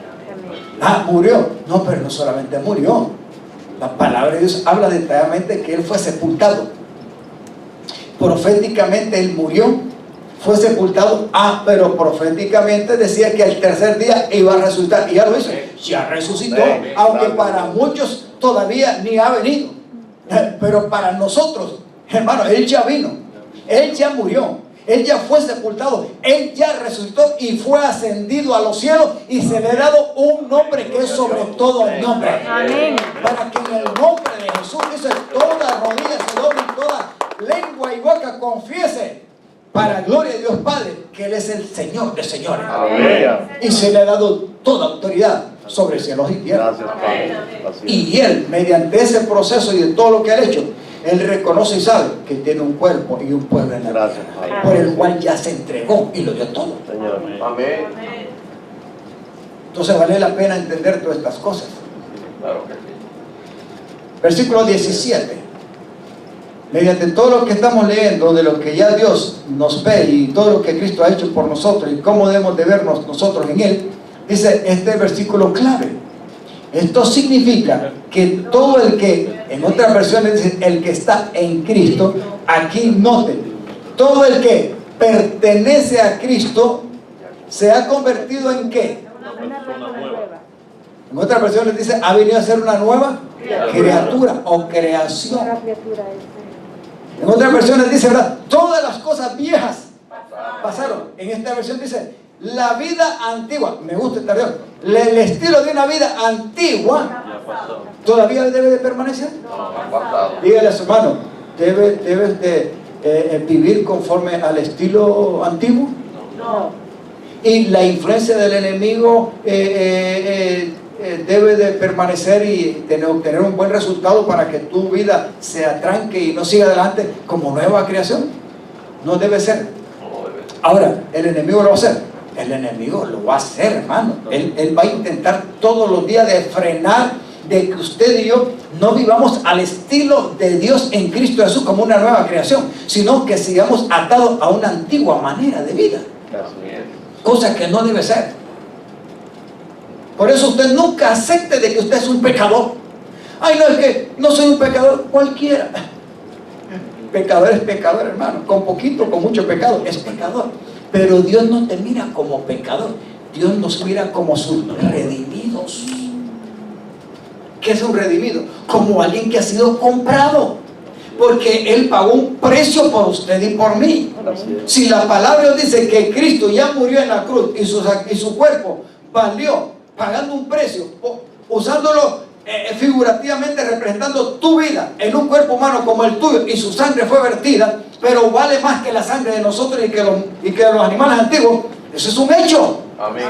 Ah, murió. No, pero no solamente murió. La palabra de Dios habla detalladamente que Él fue sepultado. Proféticamente Él murió, fue sepultado. Ah, pero proféticamente decía que al tercer día iba a resucitar. Y ya lo hizo, ya resucitó. Aunque para muchos todavía ni ha venido. Pero para nosotros, hermano, Él ya vino. Él ya murió. Él ya fue sepultado, Él ya resucitó y fue ascendido a los cielos, y se le ha dado un nombre que es sobre todo el nombre. Amén. Para que en el nombre de Jesús, dice, toda rodilla se doble y toda lengua y boca confiese, para gloria de Dios Padre, que Él es el Señor de señores. Amén. Y se le ha dado toda autoridad sobre cielos y tierra. Gracias, Padre. Así es. Y Él, mediante ese proceso y de todo lo que ha hecho, Él reconoce y sabe que tiene un cuerpo y un pueblo en la Gracias, tierra, Padre. por el cual ya se entregó y lo dio todo. Señor. Amén. Entonces vale la pena entender todas estas cosas. Claro que sí. Versículo 17. Mediante todo lo que estamos leyendo, de lo que ya Dios nos ve y todo lo que Cristo ha hecho por nosotros y cómo debemos de vernos nosotros en Él, dice este versículo clave. Esto significa que todo el que, en otras versiones dice, el que está en Cristo, aquí noten, todo el que pertenece a Cristo se ha convertido en ¿qué? Una persona nueva. En otras versiones dice, ha venido a ser una nueva criatura o creación. Una criatura es. En otras versiones dice, ¿verdad? Todas las cosas viejas pasaron. En esta versión dice, la vida antigua, me gusta esta versión, el estilo de una vida antigua todavía debe de permanecer. Dígale a su hermano, ¿debes de vivir conforme al estilo antiguo? No. Y la influencia del enemigo debe de permanecer y obtener un buen resultado para que tu vida se atranque y no siga adelante como nueva creación. No debe ser. Ahora, el enemigo lo va a hacer. El enemigo lo va a hacer, hermano. Él va a intentar todos los días de frenar, de que usted y yo no vivamos al estilo de Dios en Cristo Jesús como una nueva creación, sino que sigamos atados a una antigua manera de vida, cosa que no debe ser. Por eso usted nunca acepte de que usted es un pecador. Ay, no, es que no soy un pecador cualquiera. Pecador es pecador, hermano. Con poquito, con mucho pecado, es pecador. Pero Dios no te mira como pecador. Dios nos mira como sus redimidos. ¿Qué es un redimido? Como alguien que ha sido comprado, porque Él pagó un precio por usted y por mí. Si la palabra dice que Cristo ya murió en la cruz y su cuerpo valió, pagando un precio, usándolo figurativamente, representando tu vida en un cuerpo humano como el tuyo, y su sangre fue vertida, pero vale más que la sangre de nosotros y que de los animales antiguos. Eso es un hecho. Amén.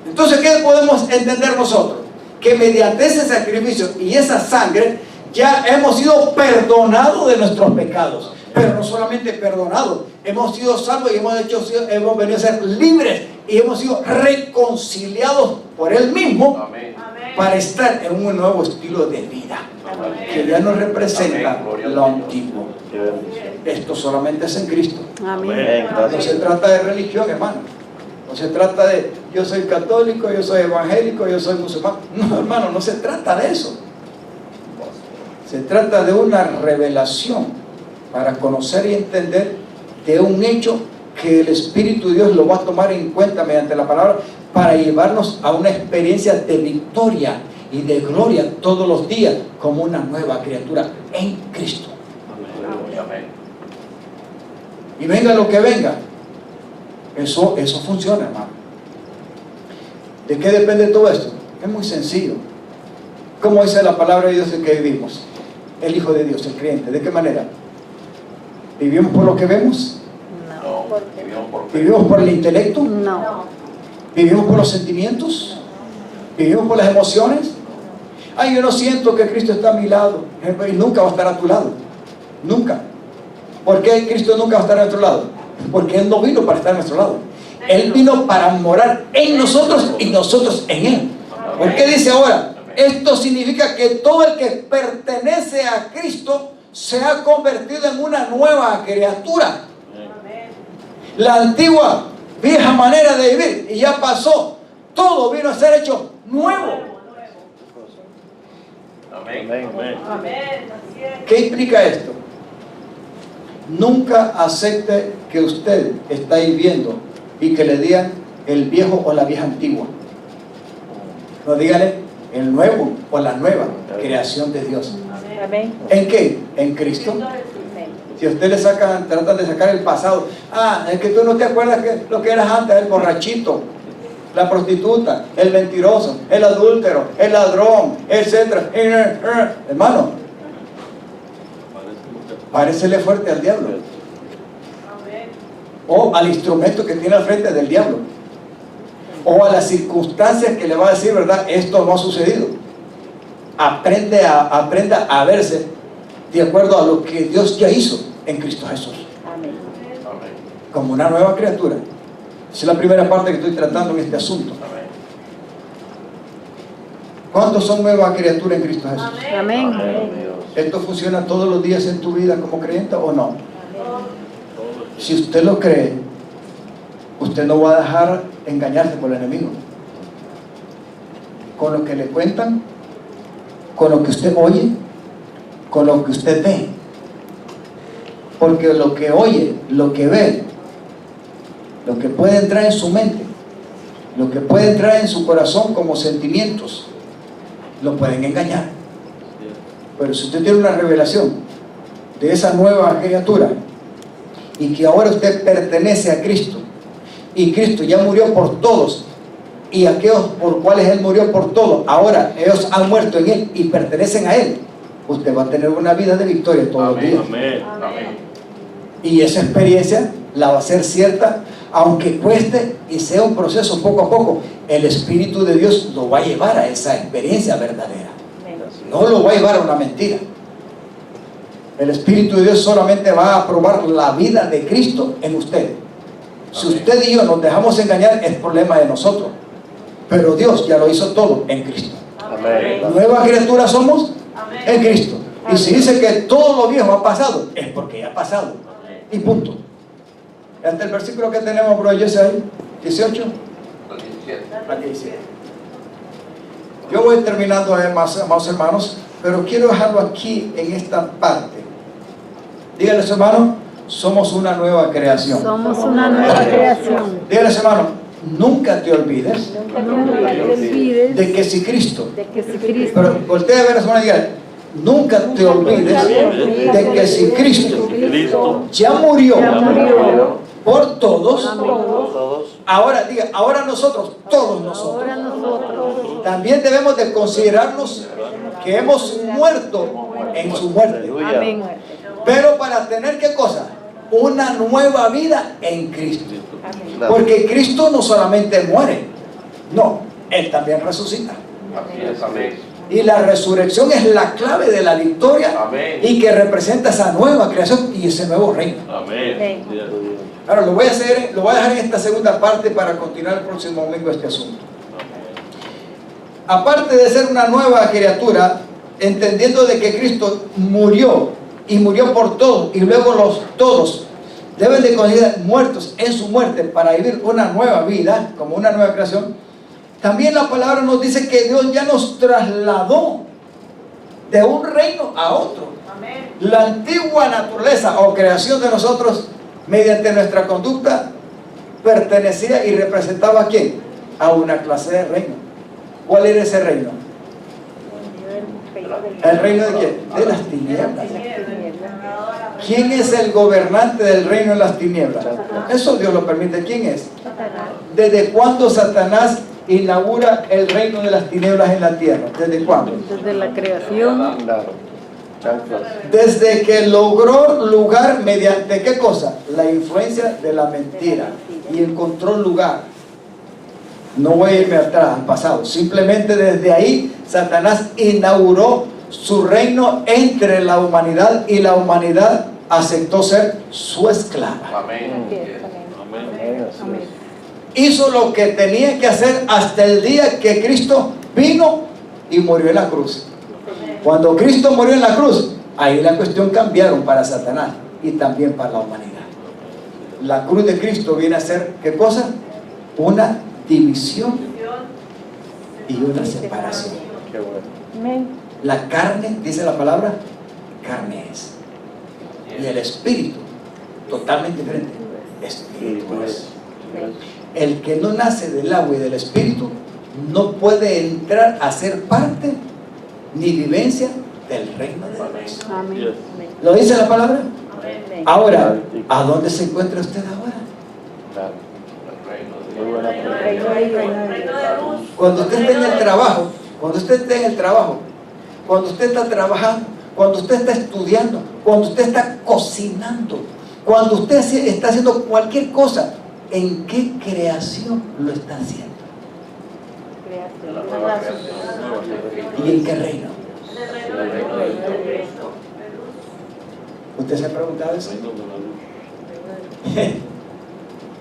Entonces, ¿qué podemos entender nosotros? Que mediante ese sacrificio y esa sangre ya hemos sido perdonados de nuestros pecados. Pero no solamente perdonados, hemos sido salvos y hemos venido a ser libres y hemos sido reconciliados por Él mismo. Amén. Para estar en un nuevo estilo de vida que ya no representa lo antiguo. Esto solamente es en Cristo. Amén. No se trata de religión, hermano. No se trata de yo soy católico, yo soy evangélico, yo soy musulmán. No, hermano, no se trata de eso. Se trata de una revelación para conocer y entender de un hecho que el Espíritu de Dios lo va a tomar en cuenta mediante la palabra para llevarnos a una experiencia de victoria y de gloria todos los días como una nueva criatura en Cristo. Amén. Y venga lo que venga, eso funciona, hermano. ¿De qué depende todo esto? Es muy sencillo. ¿Cómo dice la palabra de Dios en que vivimos? El Hijo de Dios, el creyente. ¿De qué manera? ¿Vivimos por lo que vemos? No, vivimos por fe. ¿Vivimos por el intelecto? No. ¿Vivimos por los sentimientos? ¿Vivimos por las emociones? Ay, yo no siento que Cristo está a mi lado. Y nunca va a estar a tu lado. Nunca. ¿Por qué Cristo nunca va a estar a nuestro lado? Porque Él no vino para estar a nuestro lado. Él vino para morar en nosotros y nosotros en Él. ¿Por qué dice ahora? Esto significa que todo el que pertenece a Cristo se ha convertido en una nueva criatura. La antigua, vieja manera de vivir y ya pasó. Todo vino a ser hecho nuevo. Amén. ¿Qué implica esto? Nunca acepte que usted está viviendo y que le digan el viejo o la vieja antigua. No, dígale el nuevo o la nueva creación de Dios. Amén. ¿En qué? En Cristo. Si a usted le tratan de sacar el pasado, es que tú no te acuerdas que lo que eras antes, el borrachito, la prostituta, el mentiroso, el adúltero, el ladrón, etc. Hermano, parécele fuerte al diablo o al instrumento que tiene al frente del diablo o a las circunstancias que le va a decir, ¿verdad? Esto no ha sucedido. Aprenda a verse de acuerdo a lo que Dios ya hizo en Cristo Jesús. Amén. Como una nueva criatura. Esa es la primera parte que estoy tratando en este asunto. ¿Cuántos son nuevas criaturas en Cristo Jesús? Amén. ¿Esto funciona todos los días en tu vida como creyente o no? Si usted lo cree, usted no va a dejar engañarse por el enemigo. Con lo que le cuentan, con lo que usted oye, con lo que usted ve. Porque lo que oye, lo que ve, lo que puede entrar en su mente, lo que puede entrar en su corazón como sentimientos, lo pueden engañar. Pero si usted tiene una revelación de esa nueva criatura y que ahora usted pertenece a Cristo y Cristo ya murió por todos y aquellos por cuales Él murió por todos, ahora ellos han muerto en Él y pertenecen a Él, usted va a tener una vida de victoria todos los días. Y esa experiencia la va a ser cierta, aunque cueste y sea un proceso poco a poco. El Espíritu de Dios lo va a llevar a esa experiencia verdadera. No lo va a llevar a una mentira. El Espíritu de Dios solamente va a probar la vida de Cristo en usted. Si usted y yo nos dejamos engañar, es problema de nosotros. Pero Dios ya lo hizo todo en Cristo. Nueva criatura somos en Cristo. Y si dice que todo lo viejo ha pasado, es porque ya ha pasado. Y punto. Hasta el versículo que tenemos, bro, yo sé ahí, 18 al 17. Yo voy terminando, amados hermanos, pero quiero dejarlo aquí en esta parte. Dígale, hermano, somos una nueva creación. Somos una nueva creación. Dígale, hermano, nunca te olvides Nunca te olvides de que si Cristo, de que si Cristo pero voltea a ver a su hermano y dígale, nunca te olvides de que si Cristo ya murió por todos, ahora diga, ahora nosotros, todos nosotros, ahora nosotros también debemos de considerarnos que hemos muerto en su muerte. amén, Pero para tener, ¿qué cosa? Una nueva vida en Cristo. amén, Porque Cristo no solamente muere, no, Él también resucita. Y la resurrección es la clave de la victoria y que representa esa nueva creación y ese nuevo reino. amén. Ahora lo voy a dejar en esta segunda parte para continuar el próximo domingo este asunto. Aparte de ser una nueva criatura, entendiendo de que Cristo murió y murió por todos, y luego todos deben de considerar muertos en su muerte para vivir una nueva vida, como una nueva creación. También la palabra nos dice que Dios ya nos trasladó de un reino a otro. La antigua naturaleza o creación de nosotros, mediante nuestra conducta, pertenecía y representaba ¿a quién? A una clase de reino. ¿Cuál era ese reino? ¿El reino de quién? De las tinieblas. ¿Quién es el gobernante del reino de las tinieblas? Eso Dios lo permite. ¿Quién es? ¿Desde cuándo Satanás inaugura el reino de las tinieblas en la tierra? ¿Desde cuándo? Desde la creación. Desde que logró lugar mediante ¿qué cosa? La influencia de la mentira. Y encontró lugar. No voy a irme atrás al pasado. Simplemente desde ahí Satanás inauguró su reino entre la humanidad y la humanidad aceptó ser su esclava. Amén. Amén. Hizo lo que tenía que hacer hasta el día que Cristo vino y murió en la cruz. Cuando Cristo murió en la cruz, ahí la cuestión cambiaron para Satanás y también para la humanidad. La cruz de Cristo viene a ser ¿qué cosa? Una división y una separación. Amén. La carne, dice la palabra, carne es. Y el espíritu, totalmente diferente, espíritu es. El que no nace del agua y del espíritu no puede entrar a ser parte ni vivencia del reino de Dios. Amén. ¿Lo dice la palabra? Amén. Ahora, ¿a dónde se encuentra usted ahora? Cuando usted esté en el trabajo, cuando usted esté en el trabajo, cuando usted está trabajando, cuando usted está estudiando, cuando usted está cocinando, cuando usted está haciendo cualquier cosa, ¿en qué creación lo está haciendo? ¿Y en qué reino? ¿Usted se ha preguntado eso?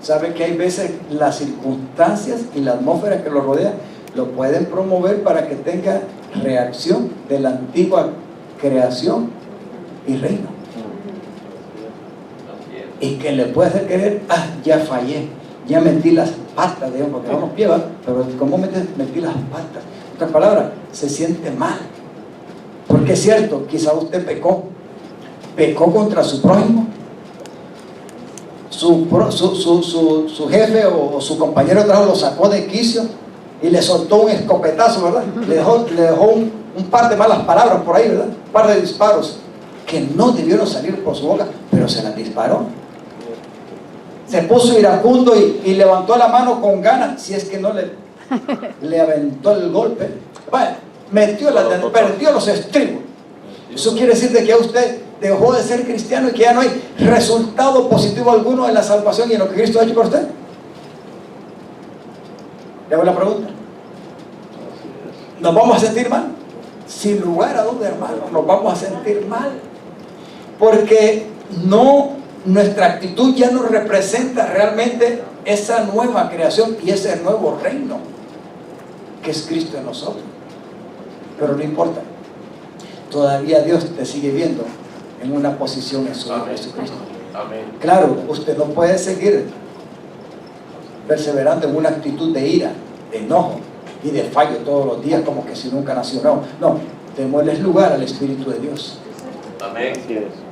¿Sabe que hay veces las circunstancias y la atmósfera que lo rodea lo pueden promover para que tenga reacción de la antigua creación y reino? Y que le puede hacer creer, ya fallé, ya metí las patas, digamos, porque no nos lleva, pero ¿cómo metí las patas? En otras palabras, se siente mal. Porque es cierto, quizá usted pecó contra su prójimo, su jefe o su compañero de trabajo lo sacó de quicio y le soltó un escopetazo, ¿verdad? Le dejó un par de malas palabras por ahí, ¿verdad? Un par de disparos que no debieron salir por su boca, pero se las disparó. Se puso iracundo y levantó la mano con ganas, si es que no le aventó el golpe. Bueno, perdió los estribos. Eso quiere decir de que usted dejó de ser cristiano y que ya no hay resultado positivo alguno en la salvación y en lo que Cristo ha hecho por usted. ¿Le hago la pregunta? ¿Nos vamos a sentir mal? Sin lugar a duda, hermano, nos vamos a sentir mal. Porque nuestra actitud ya no representa realmente esa nueva creación y ese nuevo reino que es Cristo en nosotros. Pero no importa. Todavía Dios te sigue viendo en una posición en su Hijo Jesucristo. Claro, usted no puede seguir perseverando en una actitud de ira, de enojo y de fallo todos los días como que si nunca nació. No, démosle lugar al Espíritu de Dios. Amén.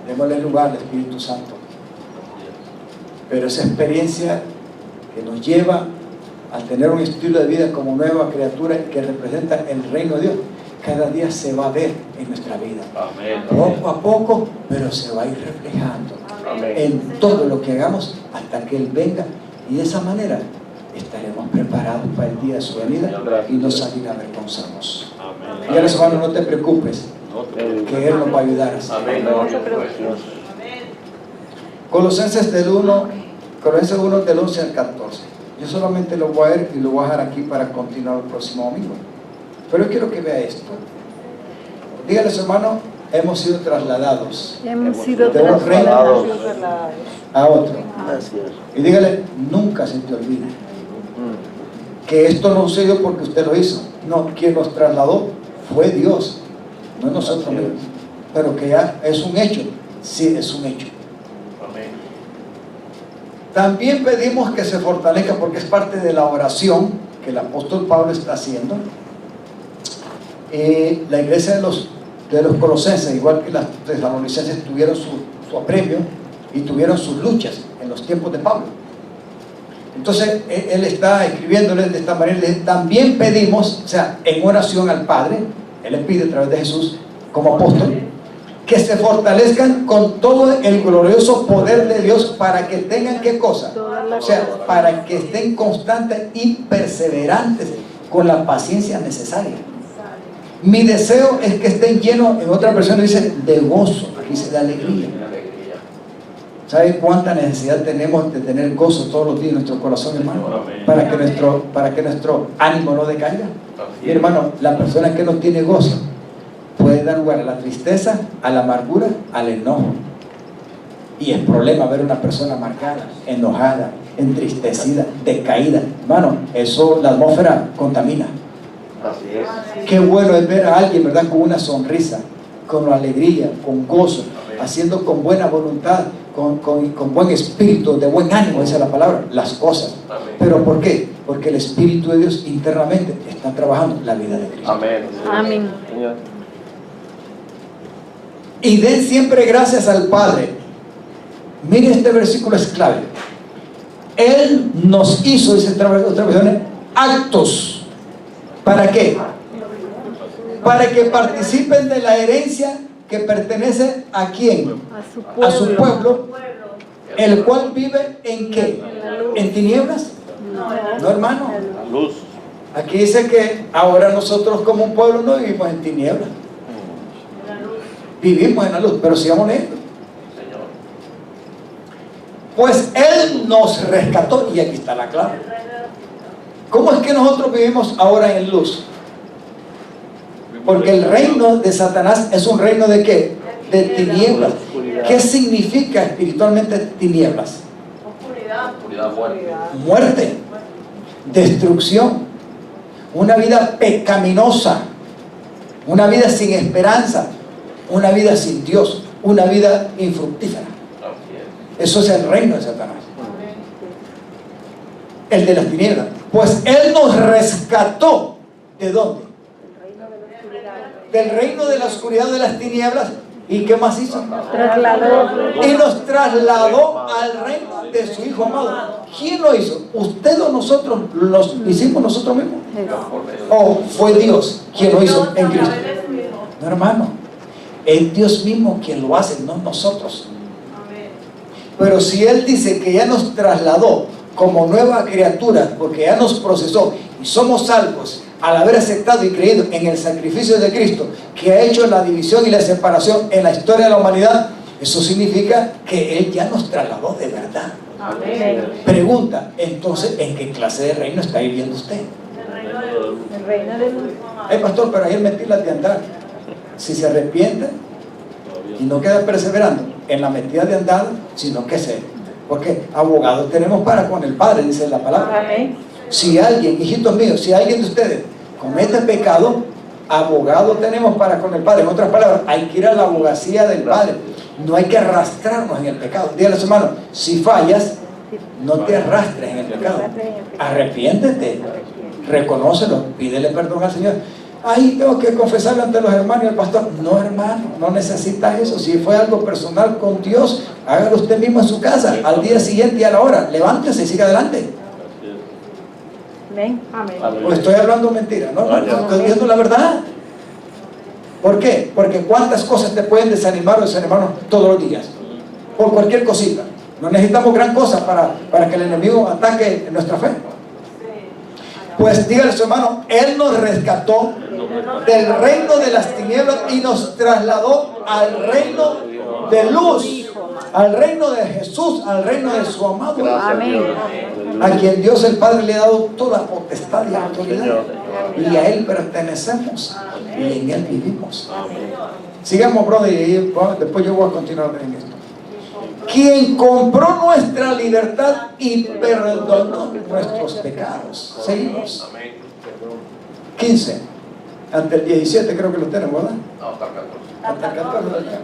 Démosle lugar al Espíritu Santo. Pero esa experiencia que nos lleva a tener un estilo de vida como nueva criatura que representa el reino de Dios, cada día se va a ver en nuestra vida. Amén. Poco a poco, pero se va a ir reflejando en todo lo que hagamos hasta que Él venga. Y de esa manera estaremos preparados para el día de su venida y no salir avergonzados. Y ahora, hermano, no te preocupes, que Él nos va a ayudar. Amén. Colosenses 1 del 11 al 14. Yo solamente lo voy a ver y lo voy a dejar aquí para continuar el próximo domingo. Pero yo quiero que vea esto. Dígale, hermano, hemos sido trasladados Hemos sido de un reino trasladados a otro. Y dígale, nunca se te olvide que esto no sucedió porque usted lo hizo. No, quien nos trasladó fue Dios, no nosotros mismos. Pero que ya es un hecho. Sí, es un hecho. También pedimos que se fortalezca, porque es parte de la oración que el apóstol Pablo está haciendo. La iglesia de los colosenses, igual que las tesalonicenses, tuvieron su apremio y tuvieron sus luchas en los tiempos de Pablo. Entonces él está escribiéndole de esta manera. También pedimos, o sea, en oración al Padre, él le pide a través de Jesús como apóstol, que se fortalezcan con todo el glorioso poder de Dios para que tengan ¿qué cosa? O sea, para que estén constantes y perseverantes con la paciencia necesaria. Mi deseo es que estén llenos, en otra versión dice, de gozo, aquí dice de alegría. ¿Sabe cuánta necesidad tenemos de tener gozo todos los días en nuestro corazón, hermano? Para que nuestro ánimo no decaiga. Y hermano, la persona que no tiene gozo puede dar lugar a la tristeza, a la amargura, al enojo. Y es problema ver una persona amargada, enojada, entristecida, decaída. Hermano, eso la atmósfera contamina. Así es. Qué bueno es ver a alguien, ¿verdad?, con una sonrisa, con alegría, con gozo, haciendo con buena voluntad, con buen espíritu, de buen ánimo, esa es la palabra, las cosas. ¿Pero por qué? Porque el Espíritu de Dios internamente está trabajando la vida de Cristo. Amén. Amén. Y den siempre gracias al Padre. Mire, este versículo es clave. Él nos hizo, dice otra versión, actos. ¿Para qué? Para que participen de la herencia que pertenece ¿a quién? A su pueblo, el cual vive ¿en qué? ¿En tinieblas? No, hermano. La luz. Aquí dice que ahora nosotros como un pueblo no vivimos en tinieblas. Vivimos en la luz, pero sigamos leyendo. Señor. Pues Él nos rescató, y aquí está la clave. ¿Cómo es que nosotros vivimos ahora en luz? Porque el reino de Satanás es un reino ¿de qué? De tinieblas. ¿Qué significa espiritualmente tinieblas? Oscuridad, muerte. Muerte, destrucción, una vida pecaminosa, una vida sin esperanza, una vida sin Dios, una vida infructífera. Así es. Eso es el reino de Satanás, el de las tinieblas. Pues Él nos rescató. ¿De dónde? Del reino de la oscuridad, de las tinieblas. ¿Y qué más hizo? Trasladó. Y nos trasladó al reino de su Hijo amado. ¿Quién lo hizo? ¿Usted o nosotros lo hicimos nosotros mismos? ¿O fue Dios quien lo hizo en Cristo? No, hermano, es Dios mismo quien lo hace, no nosotros. Pero si Él dice que ya nos trasladó como nueva criatura, porque ya nos procesó y somos salvos al haber aceptado y creído en el sacrificio de Cristo, que ha hecho la división y la separación en la historia de la humanidad, eso significa que Él ya nos trasladó de verdad. Amén. Pregunta, entonces, ¿en qué clase de reino está viviendo usted? El reino de luz. Pastor, pero ayer mentiras de andar. Si se arrepiente y no queda perseverando en la metida de andar, sino que se... Porque abogados tenemos para con el Padre, dice la palabra. Amén. Si alguien, hijitos míos, si alguien de ustedes comete pecado, abogado tenemos para con el Padre. En otras palabras, hay que ir a la abogacía del Padre. No hay que arrastrarnos en el pecado. Dígale a su hermano, si fallas, no te arrastres en el pecado. Arrepiéntete, reconócelo, pídele perdón al Señor. Ay, tengo que confesarlo ante los hermanos y el pastor. No, hermano, no necesitas eso. Si fue algo personal con Dios, hágalo usted mismo en su casa, al día siguiente y a la hora. Levántese y siga adelante. Amén. Amén. O estoy hablando mentira, no, estoy diciendo la verdad. ¿Por qué? Porque cuántas cosas te pueden desanimar o desanimarnos todos los días. Por cualquier cosita. No necesitamos gran cosa para que el enemigo ataque nuestra fe. Pues dígale a su hermano, Él nos rescató del reino de las tinieblas y nos trasladó al reino de luz, al reino de Jesús, al reino de su amado Hijo, Amén. a quien Dios el Padre le ha dado toda potestad y autoridad, y a Él pertenecemos y en Él vivimos. Sigamos, brother, y después yo voy a continuar en esto. Quien compró nuestra libertad y perdonó nuestros pecados. Seguimos. 15. Ante el 17 creo que lo tenemos, ¿verdad? No, hasta el 14. Hasta el 14 lo tenemos.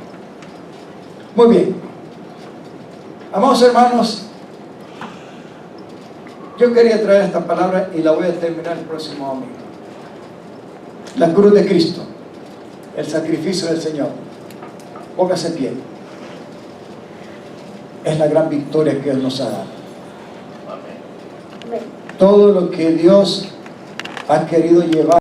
Muy bien. Amados hermanos, yo quería traer esta palabra y la voy a terminar el próximo domingo. La cruz de Cristo, el sacrificio del Señor. Póngase en pie. Es la gran victoria que Él nos ha dado. Amén. todo lo que Dios ha querido llevar